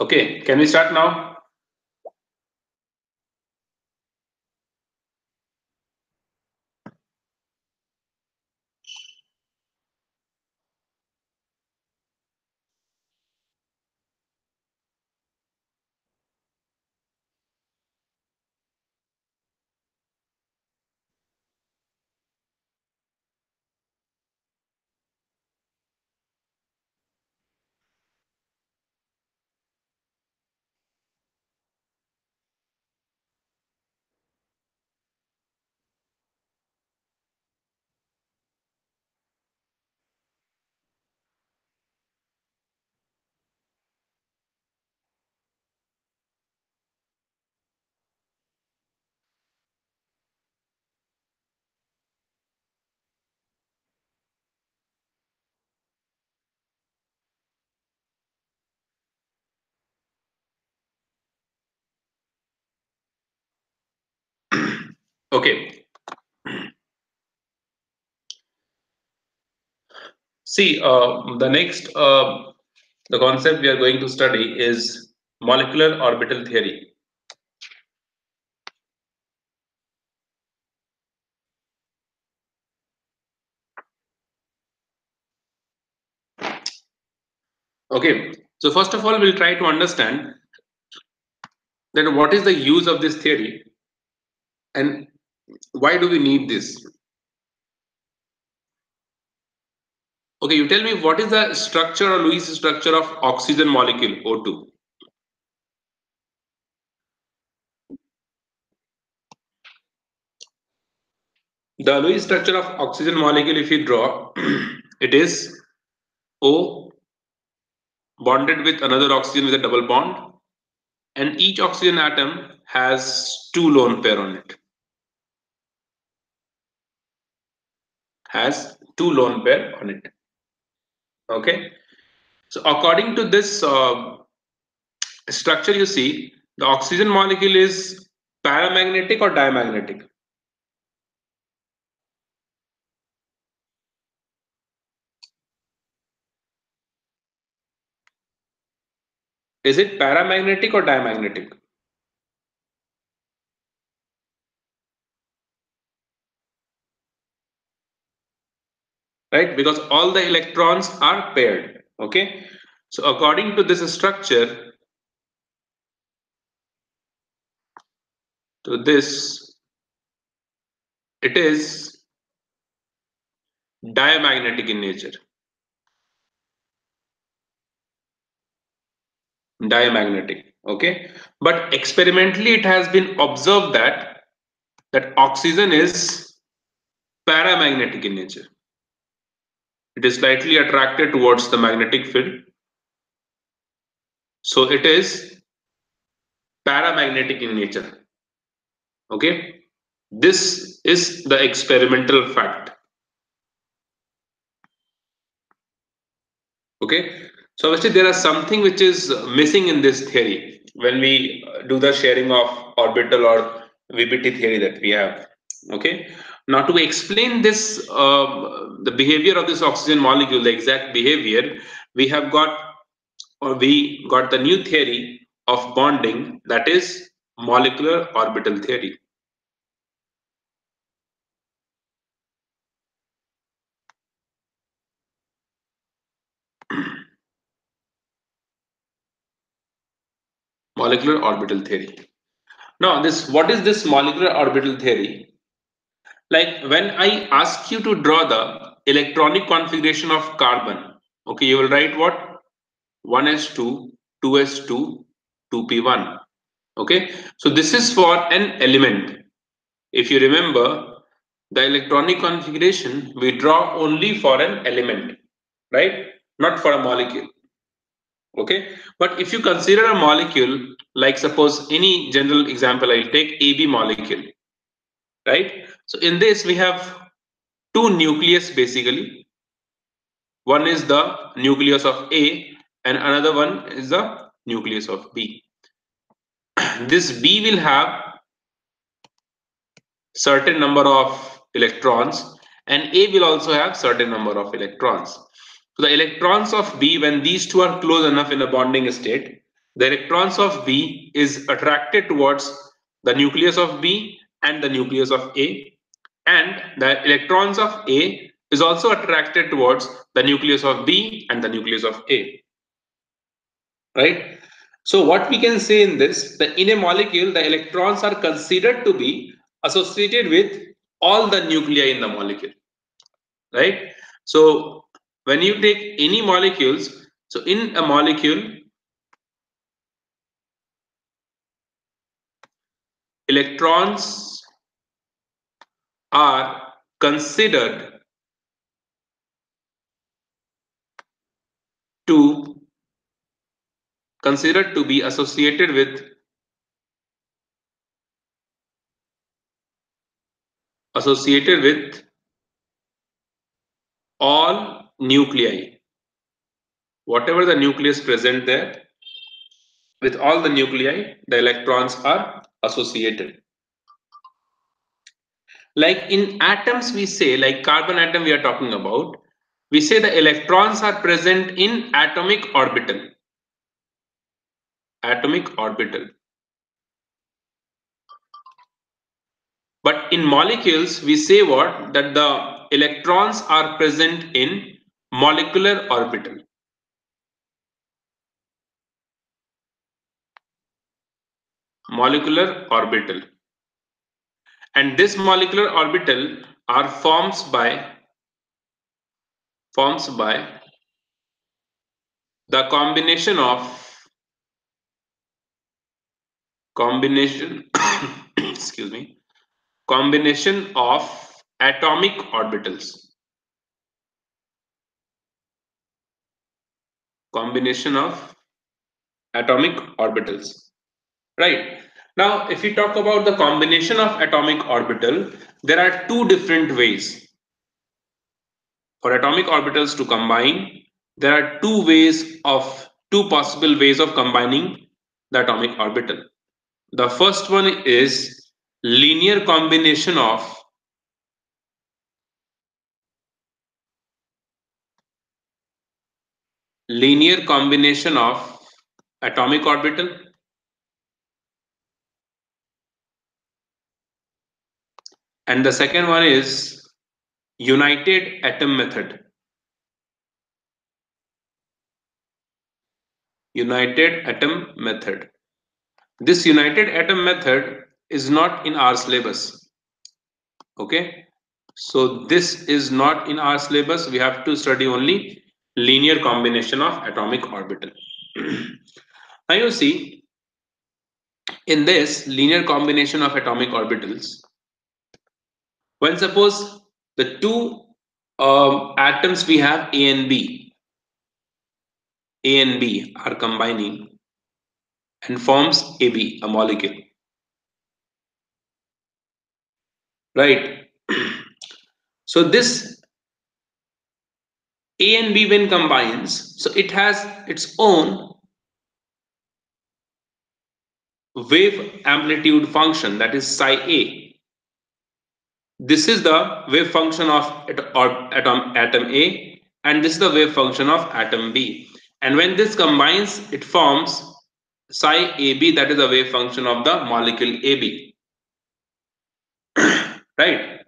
Okay, can we start now? Okay. See, the concept we are going to study is molecular orbital theory. Okay, so first of all, we'll try to understand that what is the use of this theory and why do we need this? Okay, you tell me what is the structure or Lewis structure of oxygen molecule O2? The Lewis structure of oxygen molecule, if you draw, it is O bonded with another oxygen with a double bond, and each oxygen atom has two lone pair on it. Has two lone pair on it. Okay, so according to this structure, you see the oxygen molecule is paramagnetic or diamagnetic. Is it paramagnetic or diamagnetic? Right, because all the electrons are paired. Okay, so according to this structure, to this, it is diamagnetic in nature. Diamagnetic. Okay, but experimentally it has been observed that oxygen is paramagnetic in nature. It is slightly attracted towards the magnetic field, so it is paramagnetic in nature. Okay, this is the experimental fact. Okay, so obviously there is something which is missing in this theory when we do the sharing of orbital or VBT theory that we have. Okay, now to explain this, the behavior of this oxygen molecule, the exact behavior, we have got, or we got the new theory of bonding, that is molecular orbital theory. Molecular orbital theory. Now, this, what is this molecular orbital theory? Like when I ask you to draw the electronic configuration of carbon, okay, you will write what? 1s2 2s2, 2p1. Okay, so this is for an element. If you remember, the electronic configuration we draw only for an element, right? Not for a molecule. Okay, but if you consider a molecule, like suppose any general example, I'll take AB molecule, right? So in this we have two nucleus basically. One is the nucleus of A and another one is the nucleus of B. This B will have certain number of electrons and A will also have certain number of electrons. So the electrons of B, when these two are close enough in a bonding state, the electrons of B is attracted towards the nucleus of B and the nucleus of A, and the electrons of A is also attracted towards the nucleus of B and the nucleus of A, right? So what we can say in this, that in a molecule, the electrons are considered to be associated with all the nuclei in the molecule, right? So when you take any molecules, so in a molecule, electrons are to considered to be associated with all nuclei, whatever the nucleus present there, with all the nuclei, the electrons are associated. Like in atoms, we say, like carbon atom we are talking about, we say the electrons are present in atomic orbital. Atomic orbital. But in molecules, we say what? That the electrons are present in molecular orbital. Molecular orbital. And this molecular orbital are forms by the combination excuse me, combination of atomic orbitals. Combination of atomic orbitals, right? Now if we talk about the combination of atomic orbital, there are two different ways for atomic orbitals to combine. There are two possible ways of combining the atomic orbital. The first one is linear combination of atomic orbital, and the second one is united atom method. United atom method. This united atom method is not in our syllabus. Okay, so this is not in our syllabus. We have to study only linear combination of atomic orbital. Now you see, in this linear combination of atomic orbitals, when suppose the two atoms we have A and B are combining and forms AB, a molecule, right? So this A and B when combines, so it has its own wave amplitude function, that is psi A. This is the wave function of atom A, and this is the wave function of atom B. And when this combines, it forms psi AB, that is the wave function of the molecule AB, right?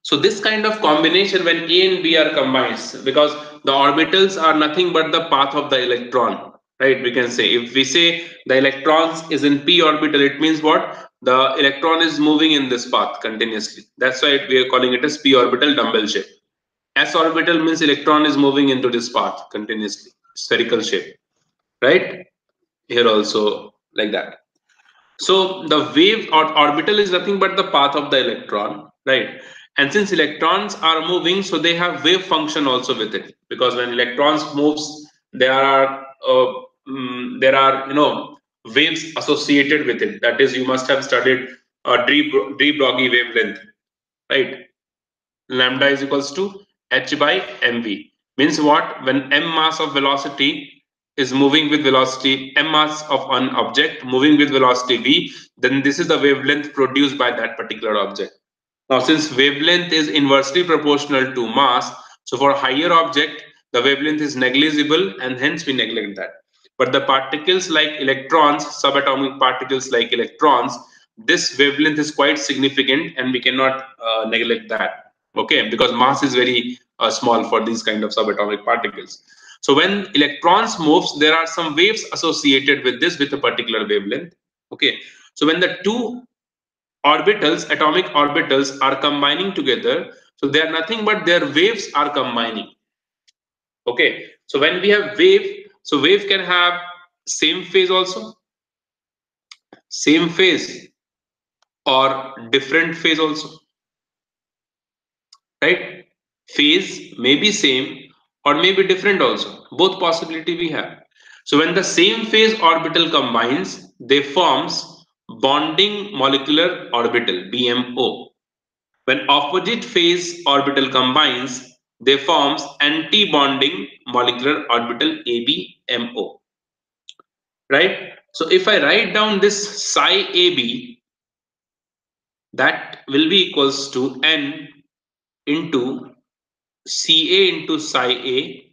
So this kind of combination when A and B are combined, because the orbitals are nothing but the path of the electron, right? We can say, if we say the electrons is in p orbital, it means what? The electron is moving in this path continuously. That's why we are calling it as p orbital dumbbell shape. S orbital means electron is moving into this path continuously, spherical shape. right? Here also like that. So the wave or orbital is nothing but the path of the electron, right? And since electrons are moving, so they have wave function also with it. Because when electrons moves, there are waves associated with it. That is, you must have studied de Broglie wavelength, right? Lambda is equals to h by mv. Means what? When m mass of velocity is moving with velocity m mass of an object moving with velocity v, then this is the wavelength produced by that particular object. Now, since wavelength is inversely proportional to mass, so for higher object, the wavelength is negligible and hence we neglect that. But the particles like electrons, subatomic particles like electrons, this wavelength is quite significant and we cannot neglect that. Okay, because mass is very small for these kind of subatomic particles. So when electrons moves, there are some waves associated with this with a particular wavelength. Okay, so when the two orbitals, atomic orbitals are combining together, so they are nothing but their waves are combining. Okay, so when we have wave, so wave can have same phase also, same phase or different phase also, right? Phase may be same or may be different also, both possibility we have. So when the same phase orbital combines, they forms bonding molecular orbital, BMO. When opposite phase orbital combines, they forms anti-bonding molecular orbital ABMO. Right? So if I write down this psi AB, that will be equals to N into Ca into psi A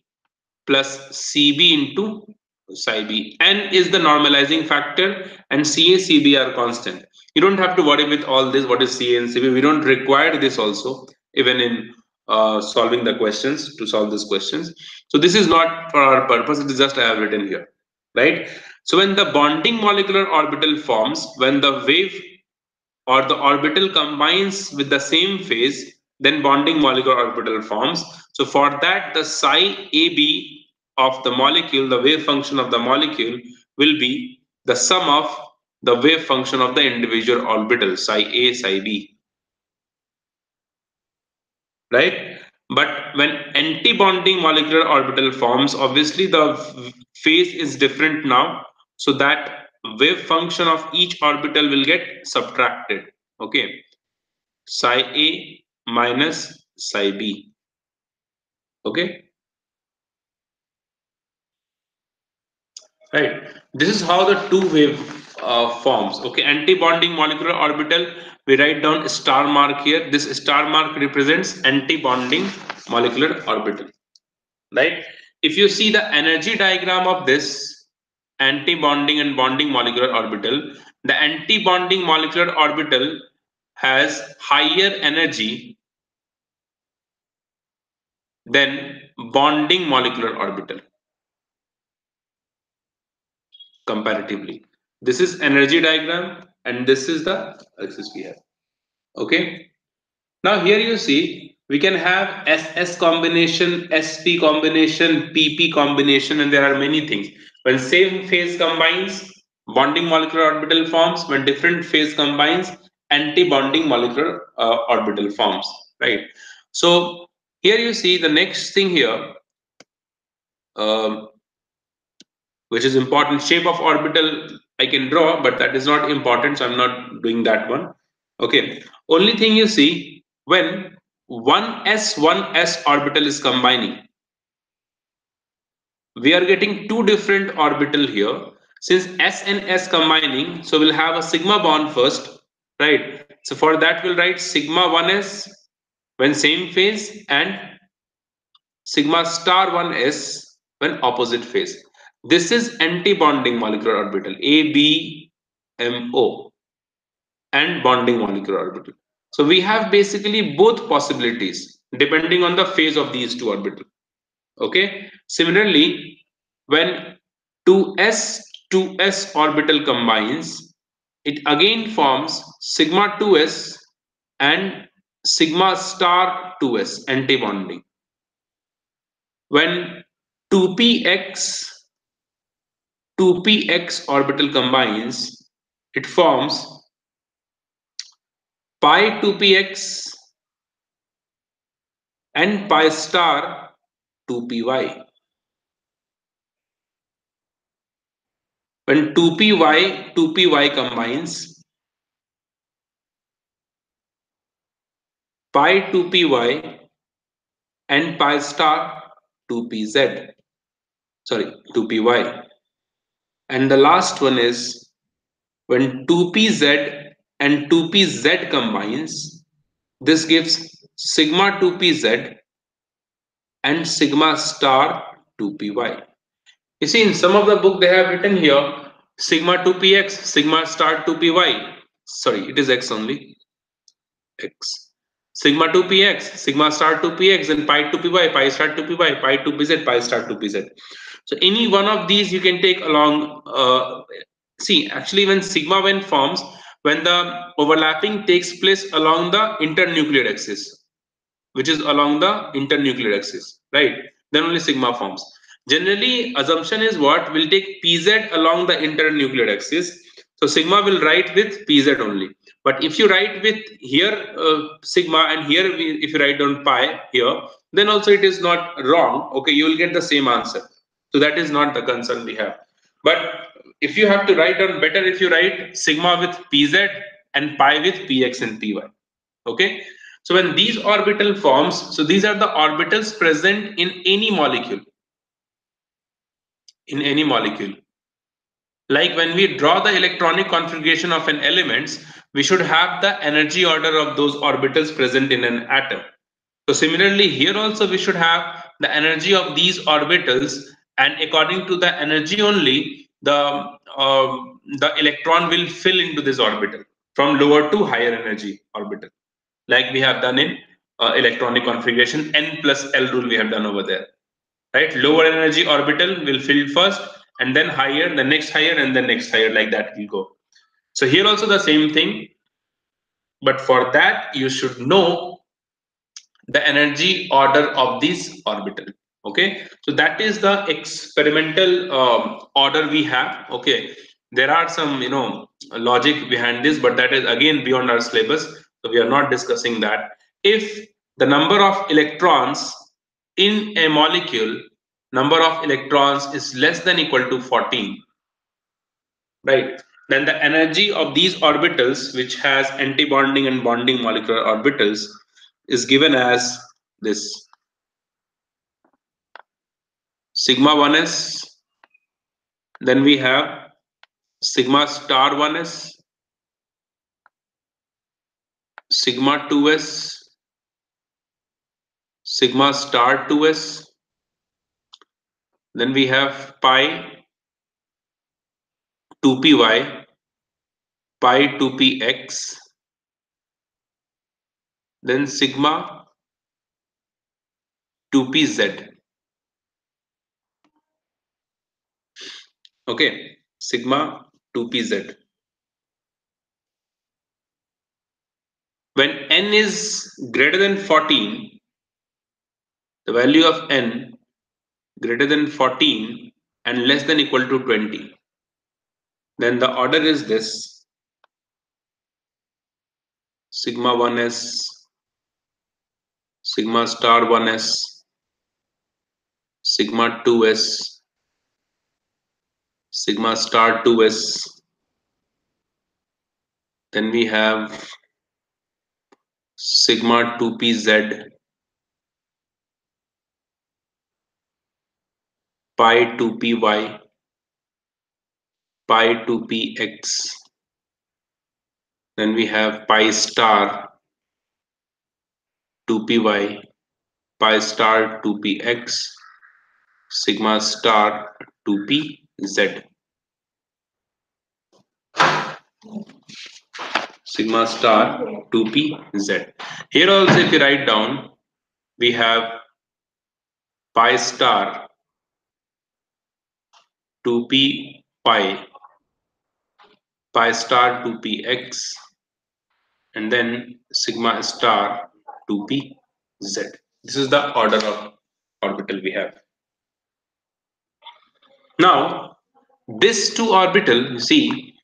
plus Cb into psi b. N is the normalizing factor and Ca, Cb are constant. You don't have to worry with all this. What is Ca and Cb? We don't require this also, even in solving the questions, to solve these questions. So this is not for our purpose. It is just I have written here, right? So when the bonding molecular orbital forms, when the wave or the orbital combines with the same phase, then bonding molecular orbital forms. So for that, the psi AB of the molecule, the wave function of the molecule, will be the sum of the wave function of the individual orbital, psi A, psi B, right? But when anti-bonding molecular orbital forms, obviously the phase is different now. So that wave function of each orbital will get subtracted. Okay. Psi A minus psi B. Okay, right. This is how the two wave forms. Okay, anti-bonding molecular orbital. We write down star mark here. This star mark represents anti-bonding molecular orbital. Right. If you see the energy diagram of this anti-bonding and bonding molecular orbital, the anti-bonding molecular orbital has higher energy than bonding molecular orbital comparatively. This is energy diagram and this is the axis we have. Okay. Now here you see we can have SS combination, SP combination, PP combination, and there are many things. When same phase combines, bonding molecular orbital forms. When different phase combines, anti-bonding molecular orbital forms. Right. So here you see the next thing here. Um, which is important. Shape of orbital I can draw, but that is not important, so I'm not doing that one. Okay. Only thing you see, when 1s orbital is combining, we are getting two different orbital here. Since s and s combining, so we'll have a sigma bond first, right? So for that we'll write sigma 1s when same phase and sigma star 1s when opposite phase. This is anti-bonding molecular orbital ABMO and bonding molecular orbital. So we have basically both possibilities depending on the phase of these two orbitals. Okay. Similarly, when 2s orbital combines, it again forms sigma 2s and sigma star 2s anti-bonding. When 2px 2px orbital combines, it forms pi 2px and pi star 2py. When 2py combines, pi 2py and pi star 2pz. Sorry, 2py. And the last one is when 2pz and 2pz combines, this gives sigma 2pz and sigma star 2py. You see, in some of the book they have written here sigma 2px, sigma star 2py. Sorry, it is x only. X. Sigma 2px, sigma star 2px, and pi 2py, pi star 2py, pi 2pz, pi star 2pz. So any one of these you can take along. See, actually, when sigma when forms, when the overlapping takes place along the internuclear axis, which is along the internuclear axis, right? Then only sigma forms. Generally, assumption is what? We'll take pz along the internuclear axis. So sigma will write with pz only. But if you write with here sigma and here if you write down pi here, then also it is not wrong. Okay, you will get the same answer. So that is not the concern we have. But if you have to write down better, if you write sigma with pz and pi with px and py. Okay, so when these orbital forms, so these are the orbitals present in any molecule. In any molecule. Like when we draw the electronic configuration of an element, we should have the energy order of those orbitals present in an atom. So similarly, here also we should have the energy of these orbitals, and according to the energy only, the electron will fill into this orbital from lower to higher energy orbital, like we have done in electronic configuration n plus L rule we have done over there, right? Lower energy orbital will fill first, and then higher, the next higher, and the next higher, like that will go. So here also the same thing, but for that you should know the energy order of this orbital. Okay, so that is the experimental order we have. Okay, there are some logic behind this, but that is again beyond our syllabus, so we are not discussing that. If the number of electrons in a molecule, number of electrons is less than equal to 14, right, then the energy of these orbitals, which has anti-bonding and bonding molecular orbitals, is given as this sigma 1s, then we have sigma star 1s, sigma 2s, sigma star 2s, then we have pi 2py, pi 2px, then sigma 2pz. Okay, sigma 2pz. When n is greater than 14, the value of n greater than 14 and less than equal to 20, then the order is this: sigma 1s, sigma star 1s, sigma 2s, sigma star 2s, then we have sigma 2pz, pi 2py, pi 2px, then we have pi star 2py, pi star 2px, sigma star 2pz, sigma star 2pz. Here also if you write down, we have pi star 2p pi, pi star 2px, and then sigma star 2pz. This is the order of orbital we have. Now, This two orbital, you see,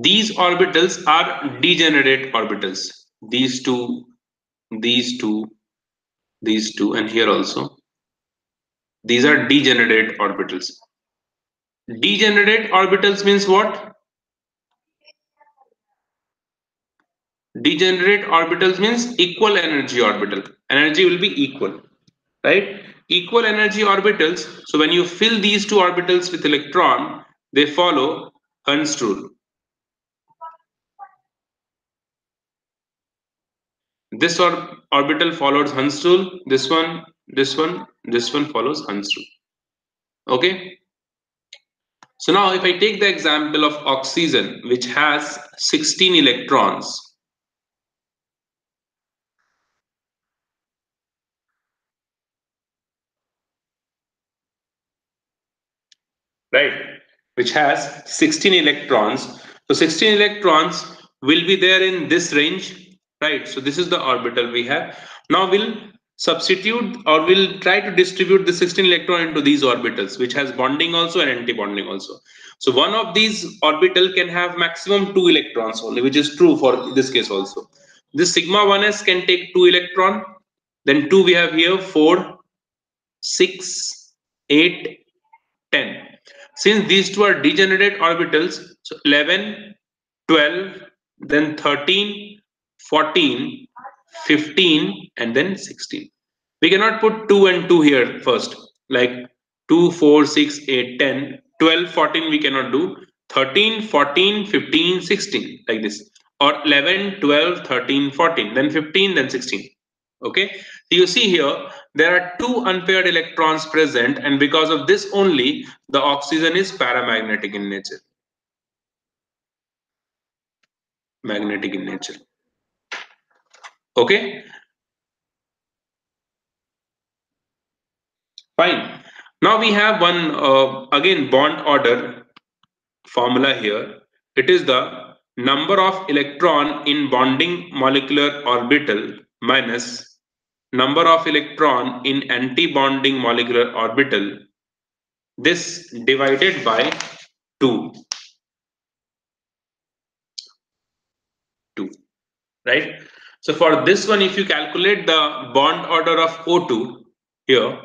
these orbitals are degenerate orbitals. These two, these two, these two, and here also. These are degenerate orbitals. Degenerate orbitals means what? Degenerate orbitals means equal energy orbital. Energy will be equal, right? Equal energy orbitals. So when you fill these two orbitals with electron, they follow Hund's rule. This orbital follows Hund's rule. This one, this one, this one follows Hund's rule. Okay. So now if I take the example of oxygen, which has 16 electrons, right, which has 16 electrons. So 16 electrons will be there in this range, right? So this is the orbital we have. Now we'll substitute, or we'll try to distribute the 16 electron into these orbitals, which has bonding also and anti-bonding also. So one of these orbital can have maximum 2 electrons only, which is true for this case also. This sigma 1s can take 2 electron, then 2 we have here, 4, 6, 8, 10. Since these two are degenerate orbitals, so 11, 12, then 13, 14, 15, and then 16. We cannot put 2 and 2 here first, like 2, 4, 6, 8, 10, 12, 14 we cannot do, 13, 14, 15, 16, like this, or 11, 12, 13, 14, then 15, then 16. Okay, so you see here there are two unpaired electrons present, and because of this only the oxygen is paramagnetic in nature. Magnetic in nature. Okay, fine. Now we have one again bond order formula here. It is the number of electron in bonding molecular orbital minus number of electron in anti-bonding molecular orbital. This divided by 2. 2, right? So for this one, if you calculate the bond order of O2 here,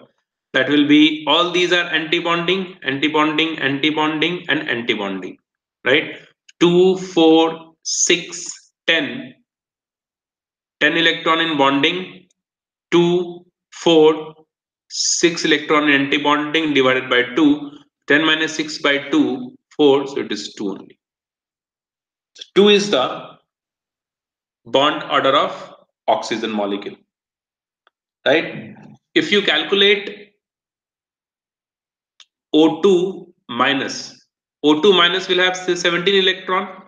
that will be, all these are anti-bonding, anti-bonding, anti-bonding, and anti-bonding, right? 2, 4, 6, 10. 10 electron in bonding, 2, 4, 6 electron in anti-bonding divided by 2. 10 minus 6 by 2, 4, so it is 2 only. So 2 is the bond order of oxygen molecule, right? If you calculate O2 minus, O2 minus will have 17 electron.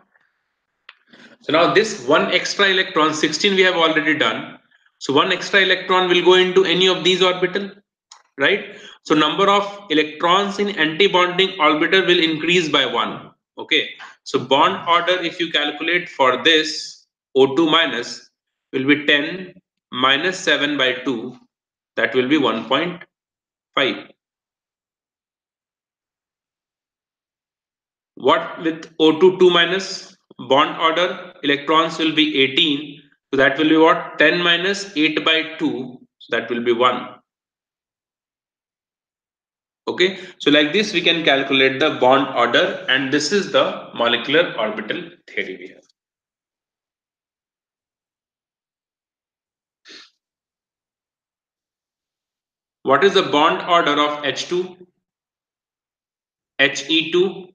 So now this one extra electron, 16 we have already done. So one extra electron will go into any of these orbital, right? So number of electrons in anti-bonding orbital will increase by 1. Okay. So bond order, if you calculate for this, O2 minus will be 10 minus 7 by 2. That will be 1.5. What with O2 2 minus bond order, electrons will be 18. So that will be what? 10 minus 8 by 2. So that will be 1. Okay. So like this we can calculate the bond order, and this is the molecular orbital theory we have. What is the bond order of H2? He2,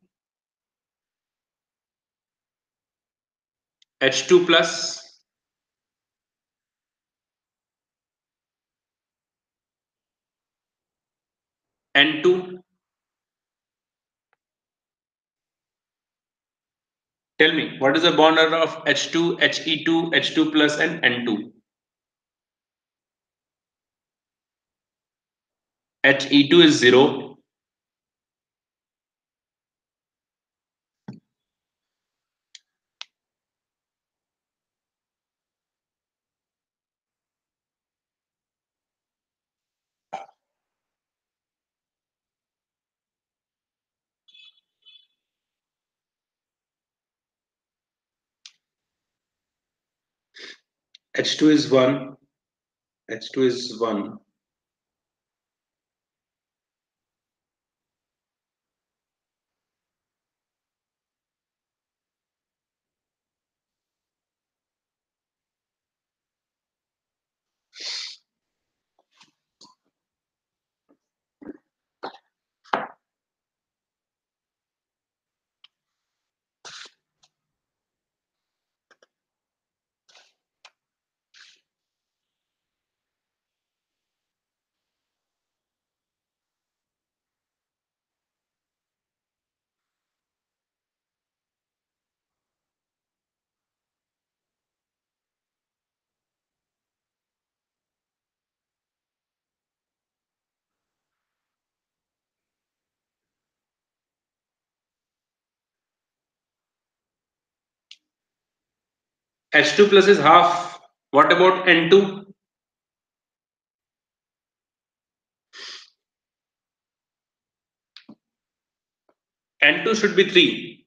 H2 plus, N2. Tell me, what is the bond order of H2, He2, H2 plus, and N2? He2 is 0. H2 is 1. H2 is 1. H2 plus is half. What about N2? N2 should be 3.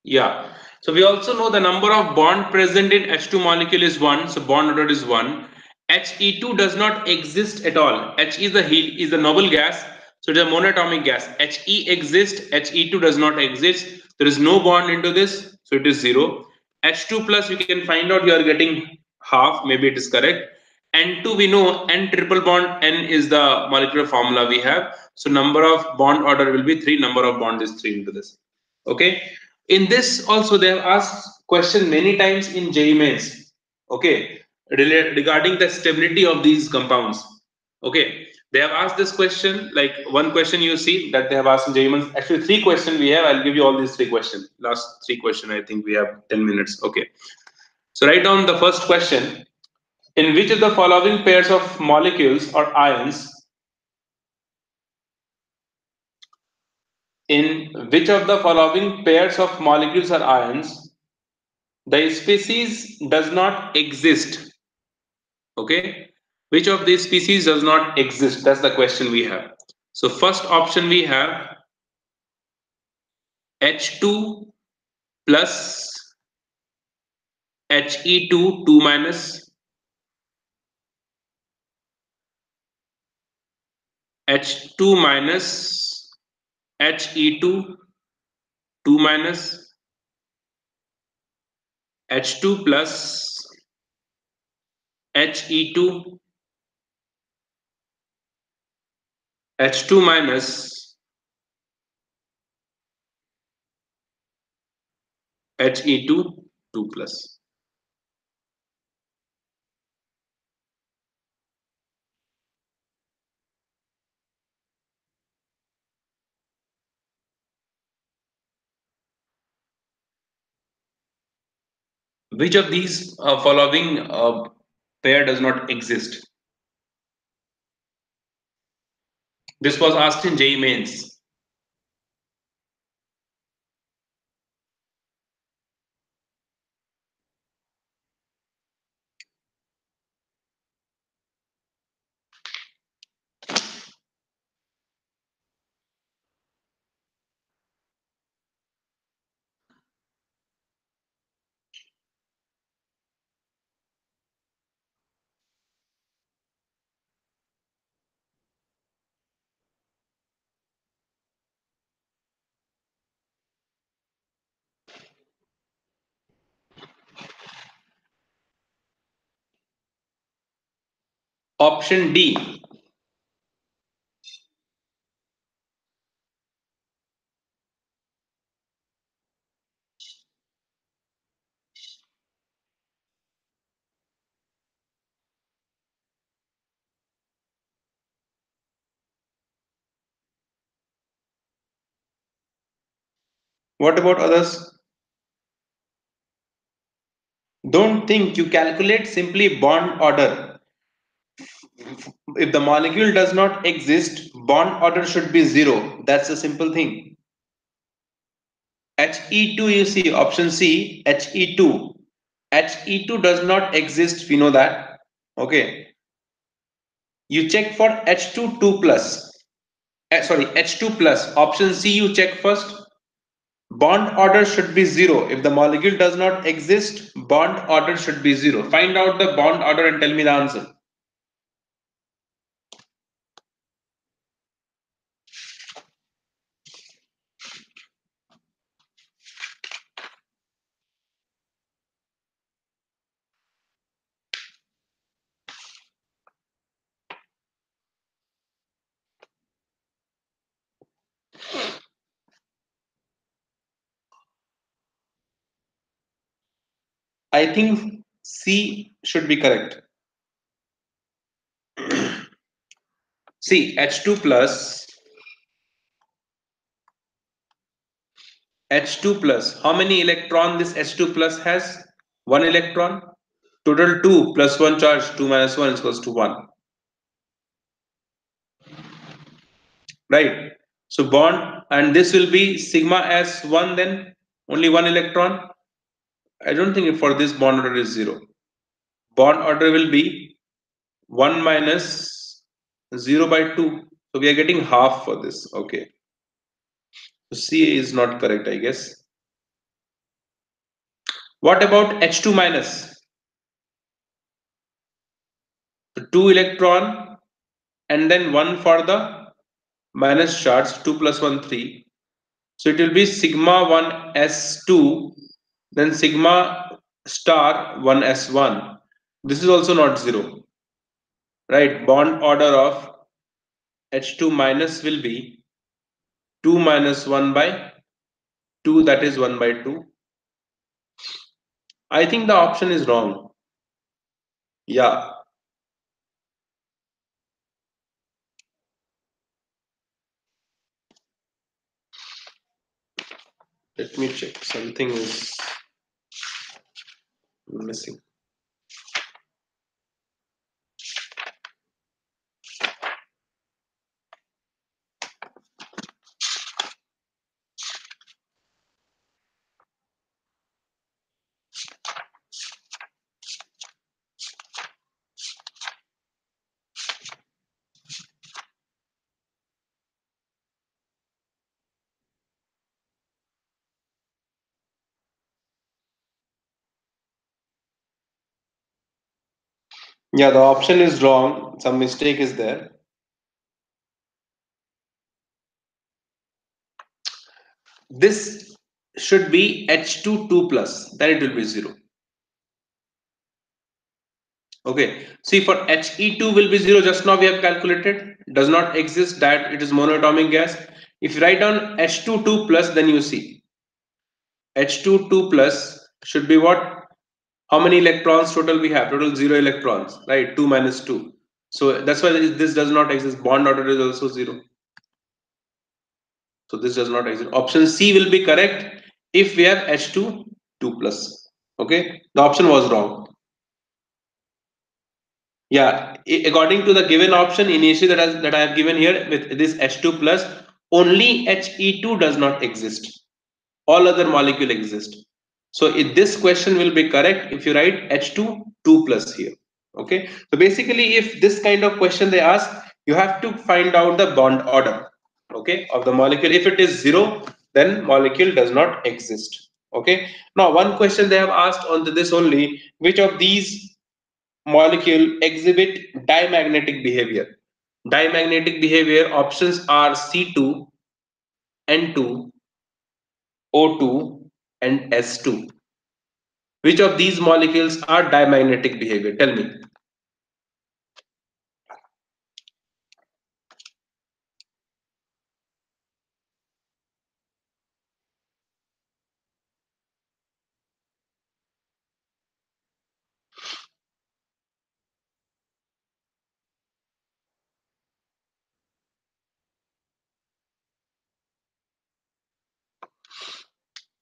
Yeah. So we also know the number of bond present in H2 molecule is 1. So bond order is 1. He2 does not exist at all. He is the noble gas. So it is a monatomic gas. He exists. He2 does not exist. There is no bond into this. So it is 0. H2 plus you can find out you are getting half. Maybe it is correct. N2 we know N triple bond N is the molecular formula we have. So number of bond order will be 3. Number of bond is 3 into this. Okay. In this also they have asked question many times in JEE mains. Okay, regarding the stability of these compounds. Okay, they have asked this question, like one question you see that they have asked in JEE mains. Actually, three questions we have. I'll give you all these three questions. Last three questions. I think we have 10 minutes. Okay, so write down the first question. In which of the following pairs of molecules or ions? In which of the following pairs of molecules or ions the species does not exist? Okay, which of these species does not exist? That's the question we have. So first option we have H2 plus He2 2 minus, H2 minus He2 2 minus, H2 plus He2, H2 minus He2 2 plus. Which of these following pair does not exist? This was asked in JEE mains. Option D. What about others? Don't think, you calculate simply bond order. If the molecule does not exist, bond order should be 0. That's a simple thing. He2, you see option C, He2. He2 does not exist, we know that. Okay, you check for H2 2 plus. Sorry, H2 plus. Option C you check first. Bond order should be 0. If the molecule does not exist, bond order should be 0. Find out the bond order and tell me the answer. I think C should be correct. See, H2 plus, H2 plus. How many electron this H2 plus has? One electron. Total 2 plus 1 charge, 2 minus 1 is equals to 1. Right? So bond, and this will be sigma as 1, then only one electron. I don't think for this bond order is 0. Bond order will be 1 minus 0 by 2. So we are getting half for this. Okay. So C is not correct, I guess. What about H2 minus? So 2 electron and then 1 for the minus charge, 2 plus 1 3. So it will be sigma 1 S2, then sigma star 1 S1. This is also not 0. Right? Bond order of H2 minus will be 2 minus 1 by 2, that is 1 by 2. I think the option is wrong. Yeah, let me check. Something is missing. Yeah, the option is wrong. Some mistake is there. This should be H2 2 plus, then it will be 0. Okay, see for He2 will be 0, just now we have calculated, does not exist, that it is monoatomic gas. If you write down H2 2 plus, then you see H2 2 plus should be what? How many electrons total we have? Total 0 electrons, right? 2 minus 2. So that's why this does not exist. Bond order is also 0. So this does not exist. Option C will be correct if we have H2 2 plus. Okay, the option was wrong. Yeah, according to the given option initially that I have given here with this H2 plus, only He2 does not exist. All other molecule exist. So this question will be correct if you write H2 2 plus here. Okay. So basically, if this kind of question they ask, you have to find out the bond order. Okay, of the molecule. If it is 0, then molecule does not exist. Okay. Now one question they have asked on this only: which of these molecule exhibit diamagnetic behavior? Diamagnetic behavior options are C2, N2, O2, and S2. Which of these molecules are diamagnetic behavior? Tell me.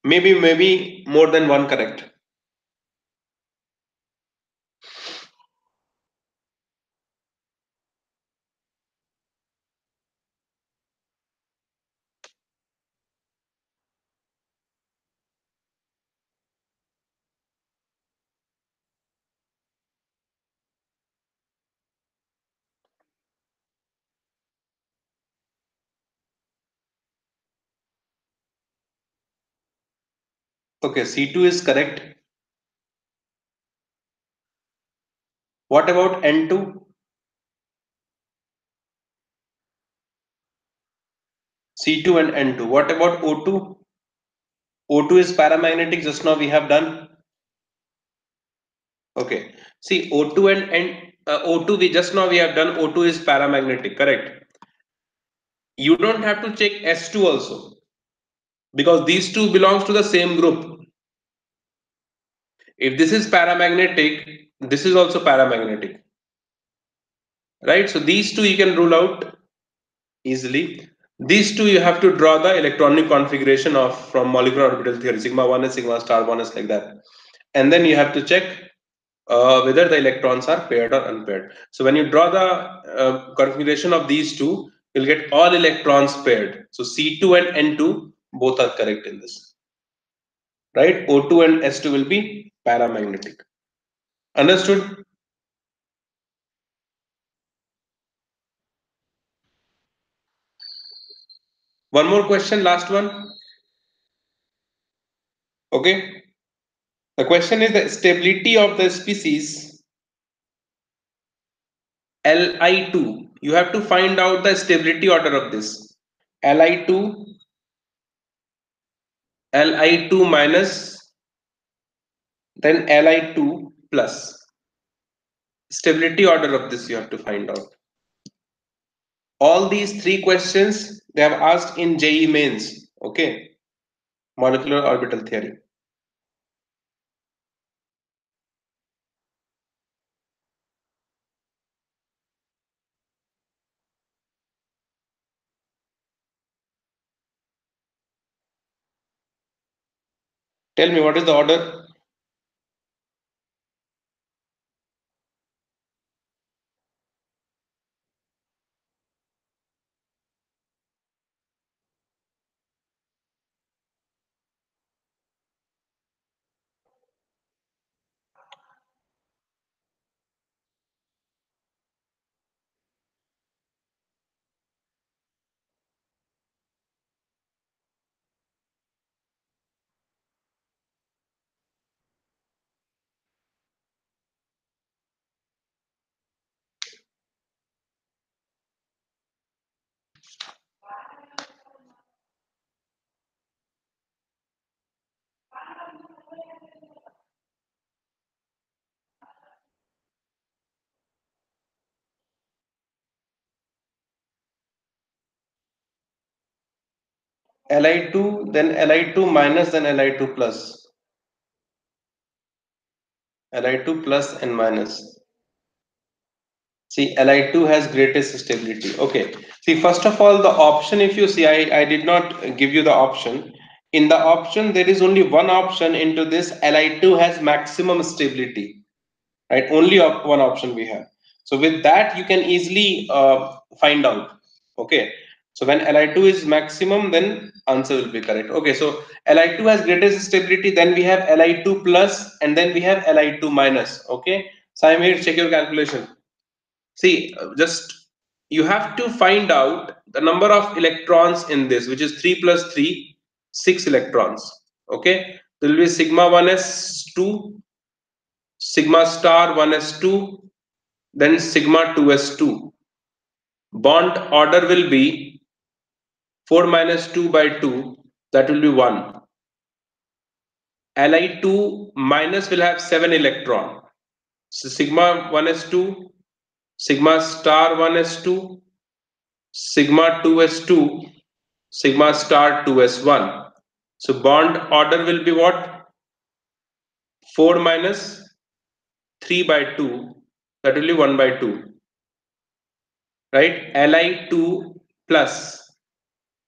Maybe more than one correct. Okay, C2 is correct. What about N2? C2 and N2. What about O2? O2 is paramagnetic, just now we have done. Okay. See, O2 and O2 we just now we have done. O2 is paramagnetic, correct? You don't have to check S2 also because these two belongs to the same group. If this is paramagnetic, this is also paramagnetic, right? So these two you can rule out easily. These two you have to draw the electronic configuration of from molecular orbital theory. Sigma 1 and sigma star 1 is like that. And then you have to check whether the electrons are paired or unpaired. So when you draw the configuration of these two, you'll get all electrons paired. So C2 and N2 both are correct in this, right? O2 and S2 will be paramagnetic. Understood? One more question, last one. Okay. The question is the stability of the species Li2. You have to find out the stability order of this. Li2, Li2 minus, then Li2 plus. Stability order of this you have to find out. All these three questions they have asked in JE mains. Okay, molecular orbital theory. Tell me what is the order? Li2, then Li2 minus, then Li2 plus. Li2 plus and minus. See, Li2 has greatest stability. Okay. See, first of all, the option, if you see, I did not give you the option. In the option, there is only one option into this. Li2 has maximum stability, right? Only one option we have. So with that, you can easily find out. Okay. So when Li2 is maximum, then answer will be correct. Okay. So Li2 has greatest stability. Then we have Li2 plus, and then we have Li2 minus. Okay. So I'm here. Check your calculation. See, just you have to find out the number of electrons in this, which is 3 plus 3, 6 electrons. Okay, there will be sigma 1s2, sigma star 1s2, then sigma 2s2. Bond order will be 4 minus 2 by 2, that will be 1. Li2 minus will have 7 electron. So sigma 1s2, sigma star 1s2, sigma 2s2, sigma star 2s1. So bond order will be what? 4 minus 3 by 2, that will be 1 by 2, right? Li2 plus,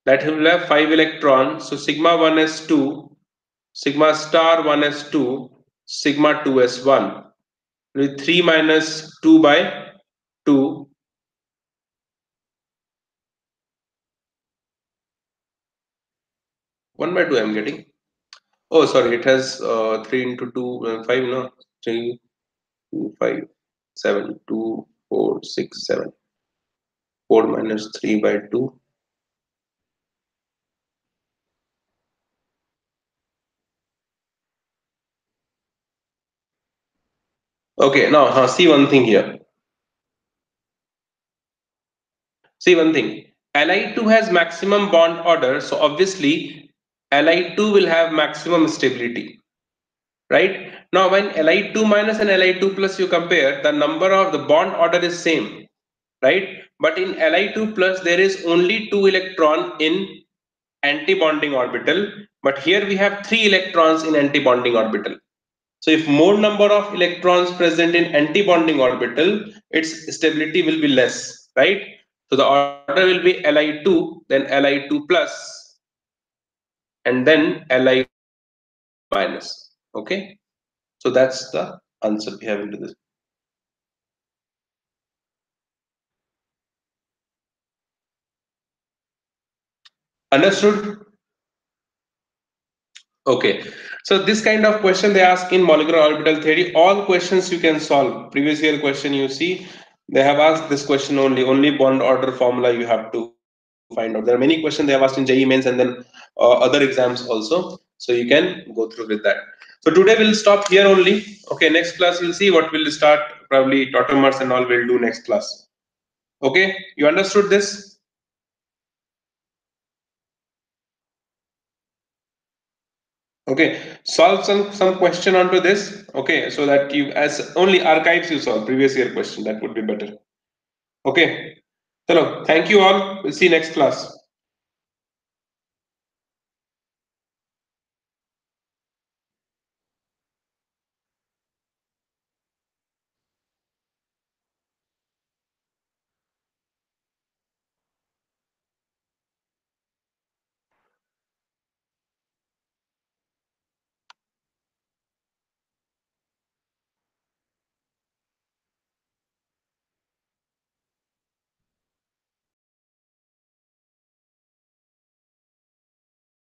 that will have 5 electrons. So sigma 1s2, sigma star 1s2, sigma 2s1. With 3 minus 2 by 2, 1 by 2 I'm getting. Oh, sorry, it has 3 into 2, 5, no? 3, 2, 5, 7, 2, 4, 6, 7. 4 minus 3 by 2. Okay, now see one thing here. See one thing. Li2 has maximum bond order, so obviously Li2 will have maximum stability, right? Now when Li2 minus and Li2 plus you compare, the number of the bond order is same, right? But in Li2 plus there is only two electron in anti-bonding orbital, but here we have three electrons in anti-bonding orbital. So if more number of electrons present in anti-bonding orbital, its stability will be less, right? So the order will be Li2, then Li2 plus, and then Li2 minus. Okay, so that's the answer we have into this. Understood? Okay, so this kind of question they ask in molecular orbital theory. All questions you can solve. Previous year question you see, they have asked this question only. Only bond order formula you have to find out. There are many questions they have asked in JEE mains and then other exams also. So you can go through with that. So today we'll stop here only. Okay, next class you'll see what we'll start. Probably tautomers and all we'll do next class. Okay, you understood this? Okay, solve some question onto this. Okay, so that you as only archives you solve previous year question. That would be better. Okay, hello. Thank you all. We'll see you next class.